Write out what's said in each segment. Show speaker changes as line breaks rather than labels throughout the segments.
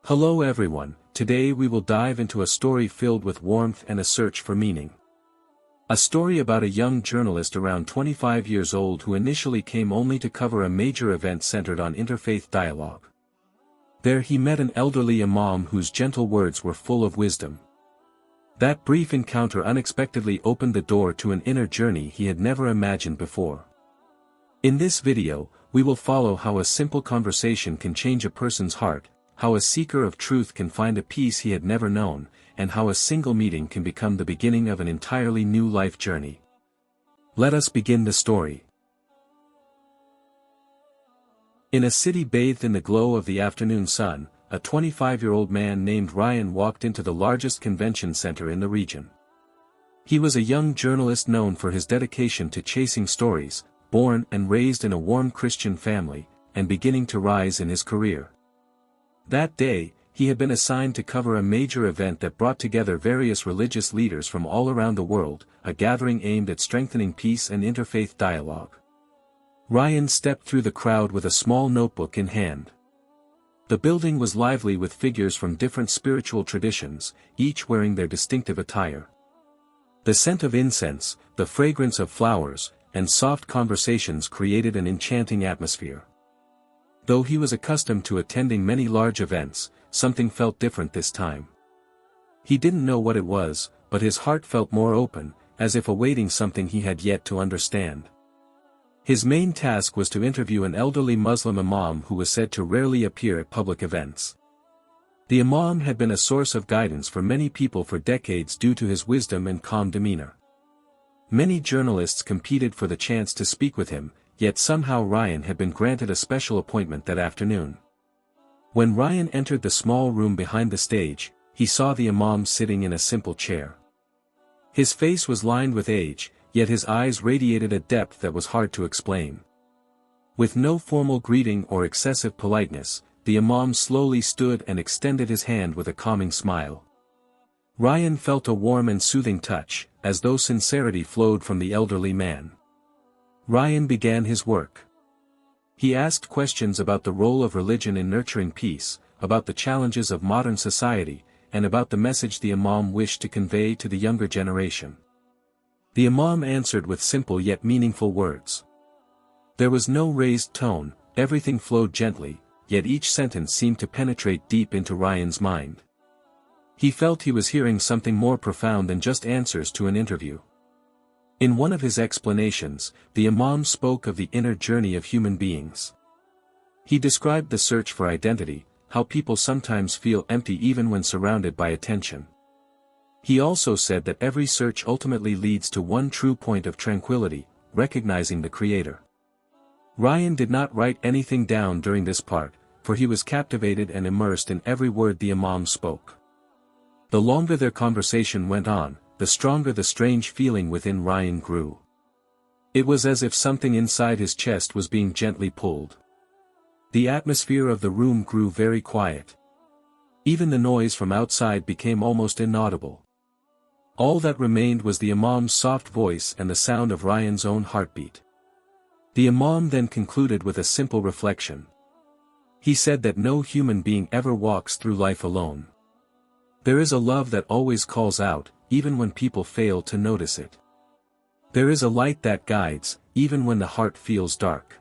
Hello everyone, today we will dive into a story filled with warmth and a search for meaning. A story about a young journalist around 25 years old who initially came only to cover a major event centered on interfaith dialogue. There he met an elderly Imam whose gentle words were full of wisdom. That brief encounter unexpectedly opened the door to an inner journey he had never imagined before. In this video, we will follow how a simple conversation can change a person's heart, how a seeker of truth can find a peace he had never known, and how a single meeting can become the beginning of an entirely new life journey. Let us begin the story. In a city bathed in the glow of the afternoon sun, a 25-year-old man named Ryan walked into the largest convention center in the region. He was a young journalist known for his dedication to chasing stories, born and raised in a warm Christian family, and beginning to rise in his career. That day, he had been assigned to cover a major event that brought together various religious leaders from all around the world, a gathering aimed at strengthening peace and interfaith dialogue. Ryan stepped through the crowd with a small notebook in hand. The building was lively with figures from different spiritual traditions, each wearing their distinctive attire. The scent of incense, the fragrance of flowers, and soft conversations created an enchanting atmosphere. Though he was accustomed to attending many large events, something felt different this time. He didn't know what it was, but his heart felt more open, as if awaiting something he had yet to understand. His main task was to interview an elderly Muslim imam who was said to rarely appear at public events. The imam had been a source of guidance for many people for decades due to his wisdom and calm demeanor. Many journalists competed for the chance to speak with him, yet somehow Ryan had been granted a special appointment that afternoon. When Ryan entered the small room behind the stage, he saw the imam sitting in a simple chair. His face was lined with age, yet his eyes radiated a depth that was hard to explain. With no formal greeting or excessive politeness, the imam slowly stood and extended his hand with a calming smile. Ryan felt a warm and soothing touch, as though sincerity flowed from the elderly man. Ryan began his work. He asked questions about the role of religion in nurturing peace, about the challenges of modern society, and about the message the imam wished to convey to the younger generation. The imam answered with simple yet meaningful words. There was no raised tone, everything flowed gently, yet each sentence seemed to penetrate deep into Ryan's mind. He felt he was hearing something more profound than just answers to an interview. In one of his explanations, the imam spoke of the inner journey of human beings. He described the search for identity, how people sometimes feel empty even when surrounded by attention. He also said that every search ultimately leads to one true point of tranquility, recognizing the Creator. Ryan did not write anything down during this part, for he was captivated and immersed in every word the imam spoke. The longer their conversation went on, the stronger the strange feeling within Ryan grew. It was as if something inside his chest was being gently pulled. The atmosphere of the room grew very quiet. Even the noise from outside became almost inaudible. All that remained was the imam's soft voice and the sound of Ryan's own heartbeat. The imam then concluded with a simple reflection. He said that no human being ever walks through life alone. There is a love that always calls out, even when people fail to notice it. There is a light that guides, even when the heart feels dark.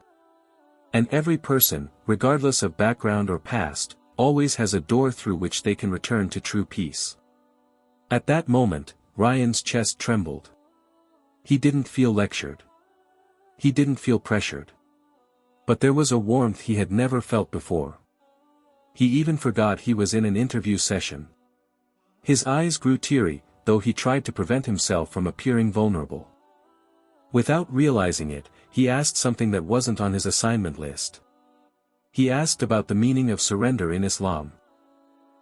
And every person, regardless of background or past, always has a door through which they can return to true peace. At that moment, Ryan's chest trembled. He didn't feel lectured. He didn't feel pressured. But there was a warmth he had never felt before. He even forgot he was in an interview session. His eyes grew teary, though he tried to prevent himself from appearing vulnerable. Without realizing it, he asked something that wasn't on his assignment list. He asked about the meaning of surrender in Islam.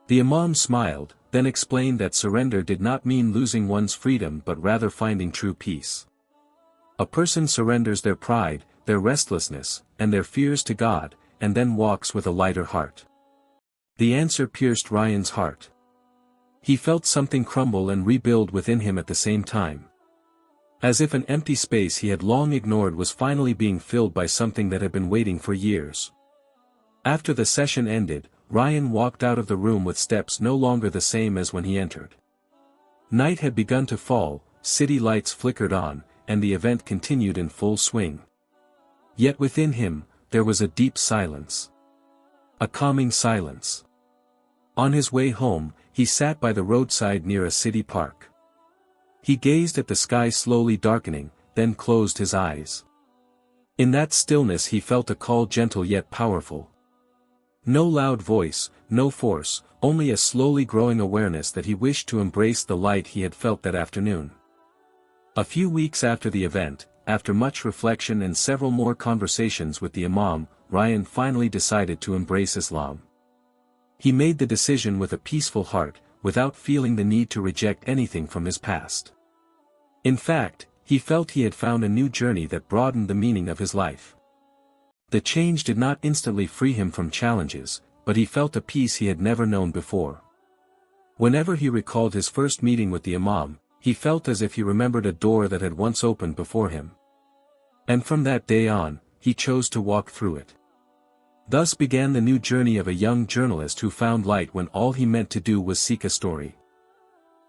The imam smiled, then explained that surrender did not mean losing one's freedom but rather finding true peace. A person surrenders their pride, their restlessness, and their fears to God, and then walks with a lighter heart. The answer pierced Ryan's heart. He felt something crumble and rebuild within him at the same time. As if an empty space he had long ignored was finally being filled by something that had been waiting for years. After the session ended, Ryan walked out of the room with steps no longer the same as when he entered. Night had begun to fall, city lights flickered on, and the event continued in full swing. Yet within him, there was a deep silence. A calming silence. On his way home, he sat by the roadside near a city park. He gazed at the sky slowly darkening, then closed his eyes. In that stillness he felt a call, gentle yet powerful. No loud voice, no force, only a slowly growing awareness that he wished to embrace the light he had felt that afternoon. A few weeks after the event, after much reflection and several more conversations with the Imam, Ryan finally decided to embrace Islam. He made the decision with a peaceful heart, without feeling the need to reject anything from his past. In fact, he felt he had found a new journey that broadened the meaning of his life. The change did not instantly free him from challenges, but he felt a peace he had never known before. Whenever he recalled his first meeting with the Imam, he felt as if he remembered a door that had once opened before him. And from that day on, he chose to walk through it. Thus began the new journey of a young journalist who found light when all he meant to do was seek a story.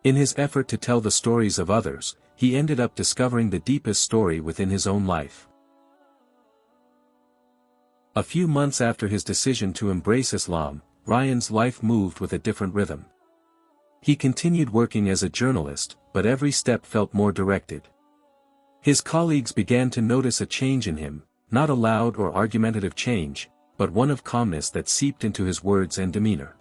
In his effort to tell the stories of others, he ended up discovering the deepest story within his own life. A few months after his decision to embrace Islam, Ryan's life moved with a different rhythm. He continued working as a journalist, but every step felt more directed. His colleagues began to notice a change in him, not a loud or argumentative change, but one of calmness that seeped into his words and demeanor.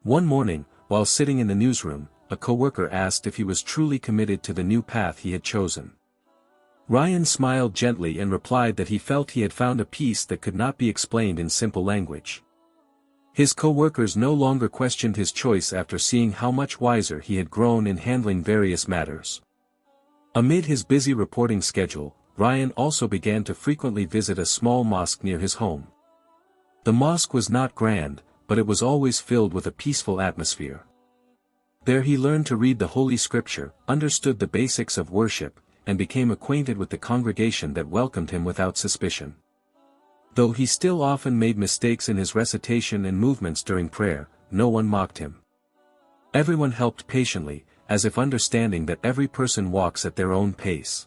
One morning, while sitting in the newsroom, a coworker asked if he was truly committed to the new path he had chosen. Ryan smiled gently and replied that he felt he had found a peace that could not be explained in simple language. His coworkers no longer questioned his choice after seeing how much wiser he had grown in handling various matters. Amid his busy reporting schedule, Ryan also began to frequently visit a small mosque near his home. The mosque was not grand, but it was always filled with a peaceful atmosphere. There he learned to read the Holy Scripture, understood the basics of worship, and became acquainted with the congregation that welcomed him without suspicion. Though he still often made mistakes in his recitation and movements during prayer, no one mocked him. Everyone helped patiently, as if understanding that every person walks at their own pace.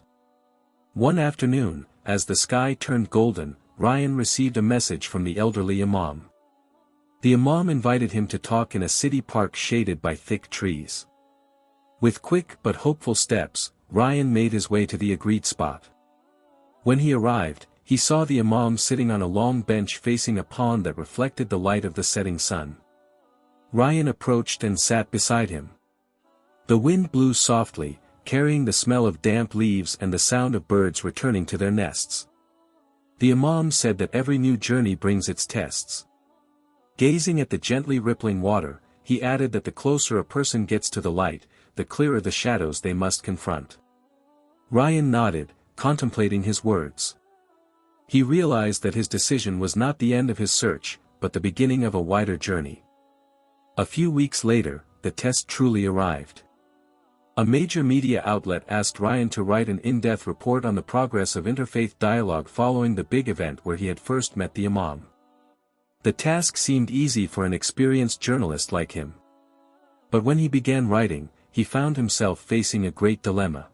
One afternoon, as the sky turned golden, Ryan received a message from the elderly Imam. The Imam invited him to talk in a city park shaded by thick trees. With quick but hopeful steps, Ryan made his way to the agreed spot. When he arrived, he saw the Imam sitting on a long bench facing a pond that reflected the light of the setting sun. Ryan approached and sat beside him. The wind blew softly, carrying the smell of damp leaves and the sound of birds returning to their nests. The Imam said that every new journey brings its tests. Gazing at the gently rippling water, he added that the closer a person gets to the light, the clearer the shadows they must confront. Ryan nodded, contemplating his words. He realized that his decision was not the end of his search, but the beginning of a wider journey. A few weeks later, the test truly arrived. A major media outlet asked Ryan to write an in-depth report on the progress of interfaith dialogue following the big event where he had first met the Imam. The task seemed easy for an experienced journalist like him. But when he began writing, he found himself facing a great dilemma.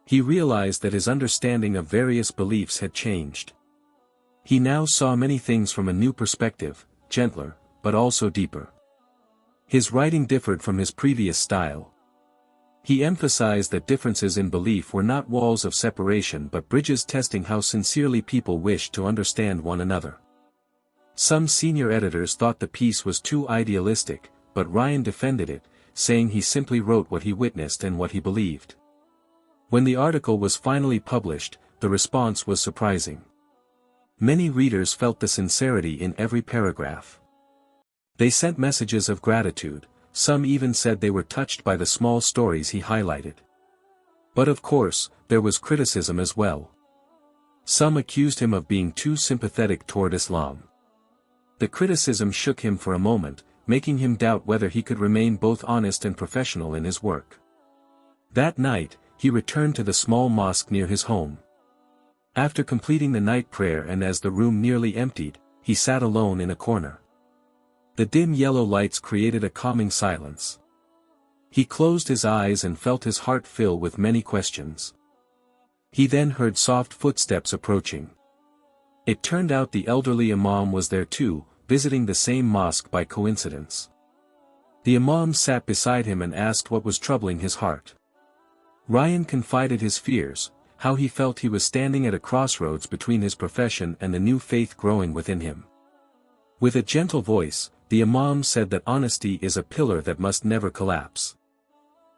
He realized that his understanding of various beliefs had changed. He now saw many things from a new perspective, gentler, but also deeper. His writing differed from his previous style. He emphasized that differences in belief were not walls of separation but bridges testing how sincerely people wished to understand one another. Some senior editors thought the piece was too idealistic, but Ryan defended it, saying he simply wrote what he witnessed and what he believed. When the article was finally published, the response was surprising. Many readers felt the sincerity in every paragraph. They sent messages of gratitude, some even said they were touched by the small stories he highlighted. But of course, there was criticism as well. Some accused him of being too sympathetic toward Islam. The criticism shook him for a moment, making him doubt whether he could remain both honest and professional in his work. That night, he returned to the small mosque near his home. After completing the night prayer and as the room nearly emptied, he sat alone in a corner. The dim yellow lights created a calming silence. He closed his eyes and felt his heart fill with many questions. He then heard soft footsteps approaching. It turned out the elderly Imam was there too, visiting the same mosque by coincidence. The Imam sat beside him and asked what was troubling his heart. Ryan confided his fears, how he felt he was standing at a crossroads between his profession and the new faith growing within him. With a gentle voice, the Imam said that honesty is a pillar that must never collapse.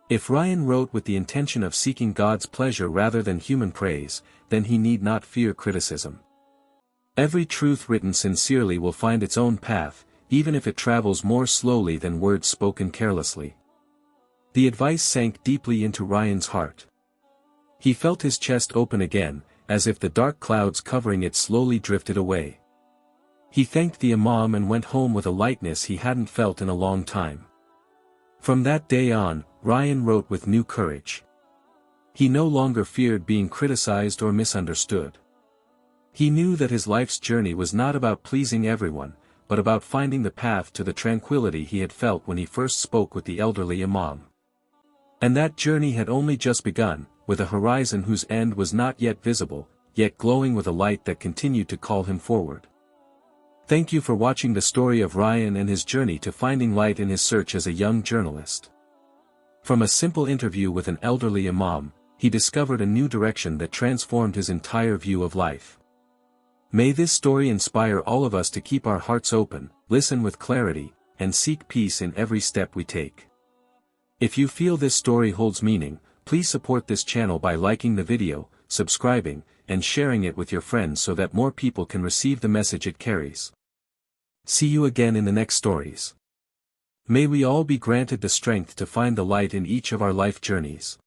If Ryan wrote with the intention of seeking God's pleasure rather than human praise, then he need not fear criticism. Every truth written sincerely will find its own path, even if it travels more slowly than words spoken carelessly. The advice sank deeply into Ryan's heart. He felt his chest open again, as if the dark clouds covering it slowly drifted away. He thanked the Imam and went home with a lightness he hadn't felt in a long time. From that day on, Ryan wrote with new courage. He no longer feared being criticized or misunderstood. He knew that his life's journey was not about pleasing everyone, but about finding the path to the tranquility he had felt when he first spoke with the elderly Imam. And that journey had only just begun, with a horizon whose end was not yet visible, yet glowing with a light that continued to call him forward. Thank you for watching the story of Ryan and his journey to finding light in his search as a young journalist. From a simple interview with an elderly Imam, he discovered a new direction that transformed his entire view of life. May this story inspire all of us to keep our hearts open, listen with clarity, and seek peace in every step we take. If you feel this story holds meaning, please support this channel by liking the video, subscribing, and sharing it with your friends so that more people can receive the message it carries. See you again in the next stories. May we all be granted the strength to find the light in each of our life journeys.